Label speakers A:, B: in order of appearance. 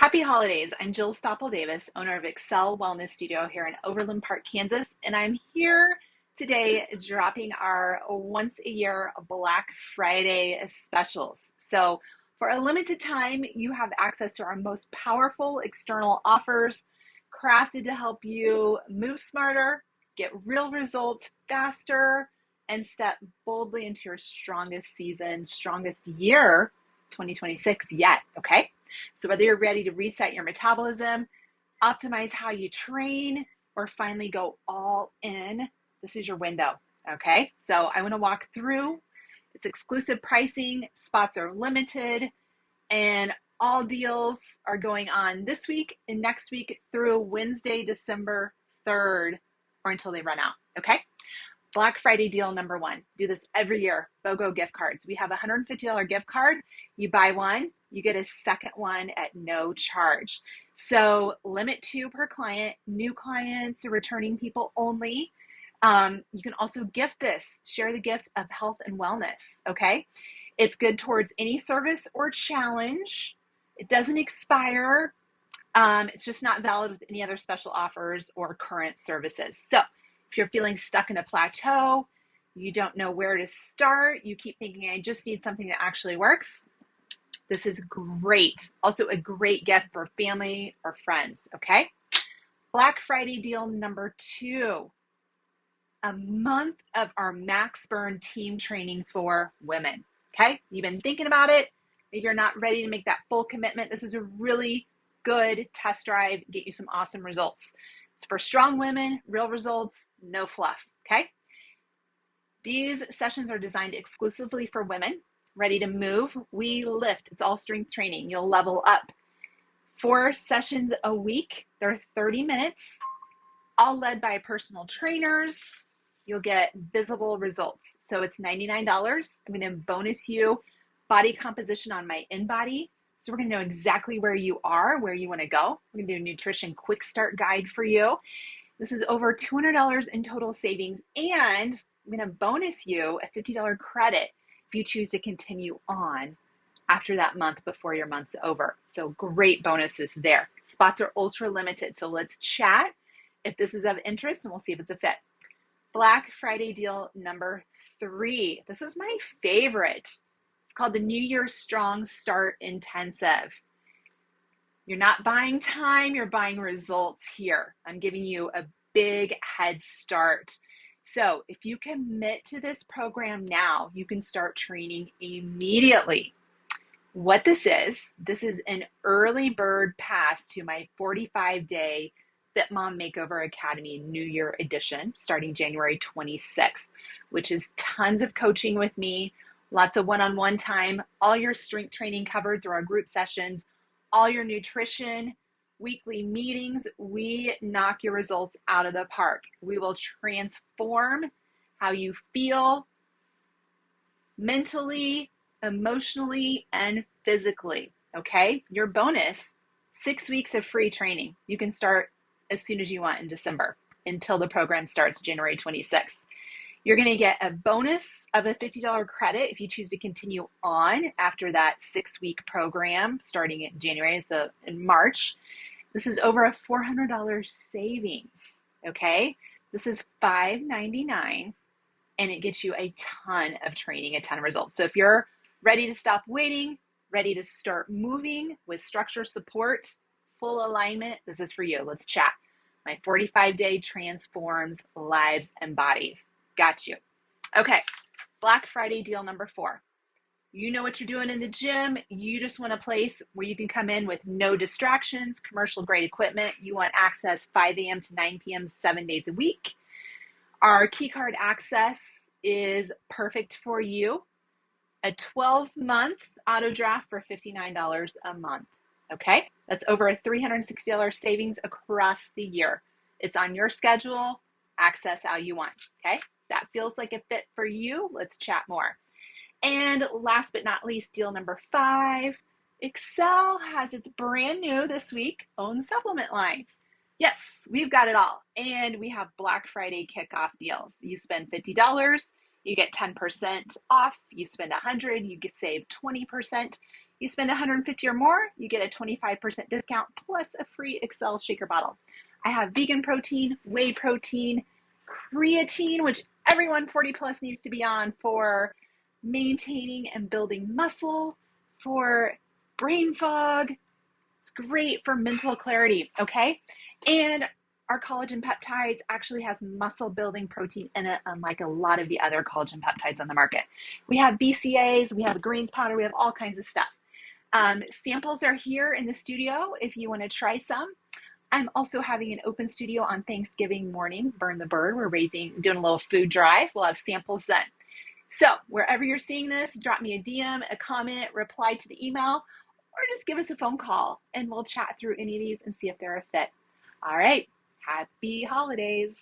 A: Happy holidays. I'm Jill Stoppel Davis, owner of Excel Wellness Studio here in Overland Park, Kansas, and I'm here today dropping our once a year Black Friday specials. So, for a limited time, you have access to our most powerful external offers crafted to help you move smarter, get real results faster, and step boldly into your strongest season, strongest year, 2026 yet, okay? So whether you're ready to reset your metabolism, optimize how you train, or finally go all in, this is your window, okay? So I want to walk through. It's exclusive pricing, spots are limited, and all deals are going on this week and next week through Wednesday, December 3rd, or until they run out, okay? Black Friday deal number one. Do this every year. BOGO gift cards. We have a $150 gift card. You buy one, you get a second one at no charge. So limit two per client, new clients, returning people only. You can also gift this. Share the gift of health and wellness, okay? It's good towards any service or challenge. It doesn't expire. It's just not valid with any other special offers or current services. So if you're feeling stuck in a plateau, you don't know where to start, you keep thinking, I just need something that actually works, this is great. Also a great gift for family or friends, okay? Black Friday deal number two, a month of our Max Burn team training for women, okay? You've been thinking about it. If you're not ready to make that full commitment, this is a really good test drive, get you some awesome results. It's for strong women, real results, no fluff, okay? These sessions are designed exclusively for women, ready to move. We lift, it's all strength training. You'll level up. 4 sessions a week. They're 30 minutes, all led by personal trainers. You'll get visible results. So it's $99. I'm going to bonus you body composition on my InBody. So we're going to know exactly where you are, where you want to go. We're going to do a nutrition quick start guide for you. This is over $200 in total savings, and I'm going to bonus you a $50 credit if you choose to continue on after that month before your month's over. So great bonuses there. Spots are ultra limited, so let's chat if this is of interest, and we'll see if it's a fit. Black Friday deal number 3. This is my favorite. It's called the New Year Strong Start Intensive. You're not buying time, you're buying results here. I'm giving you a big head start. So if you commit to this program now, you can start training immediately. What this is an early bird pass to my 45-day Fit Mom Makeover Academy New Year edition starting January 26th, which is tons of coaching with me, lots of one-on-one time, all your strength training covered through our group sessions, all your nutrition, weekly meetings. We knock your results out of the park. We will transform how you feel mentally, emotionally, and physically, okay? Your bonus, 6 weeks of free training. You can start as soon as you want in December until the program starts January 26th. You're going to get a bonus of a $50 credit if you choose to continue on after that 6-week program starting in January, so in March. This is over a $400 savings, okay? This is $599, and it gets you a ton of training, a ton of results. So if you're ready to stop waiting, ready to start moving with structure, support, full alignment, this is for you. Let's chat. My 45-day transforms lives and bodies. Got you. Okay, Black Friday deal number 4. You know what you're doing in the gym. You just want a place where you can come in with no distractions, commercial grade equipment. You want access 5 a.m. to 9 p.m. 7 days a week. Our key card access is perfect for you. A 12-month auto draft for $59 a month. Okay, that's over a $360 savings across the year. It's on your schedule, access how you want. Okay, that feels like a fit for you. Let's chat more. And last but not least, deal number 5, Excel has its brand new this week own supplement line. Yes, we've got it all. And we have Black Friday kickoff deals. You spend $50, you get 10% off. You spend $100, you get save 20%. You spend 150 or more, you get a 25% discount plus a free Excel shaker bottle. I have vegan protein, whey protein, creatine, which everyone 40 plus needs to be on for maintaining and building muscle, for brain fog. It's great for mental clarity, okay? And our collagen peptides actually has muscle building protein in it, unlike a lot of the other collagen peptides on the market. We have BCAAs, we have greens powder, we have all kinds of stuff. Samples are here in the studio if you want to try some. I'm also having an open studio on Thanksgiving morning, Burn the Bird. We're doing a little food drive. We'll have samples then. So wherever you're seeing this, drop me a DM, a comment, reply to the email, or just give us a phone call and we'll chat through any of these and see if they're a fit. All right. Happy holidays.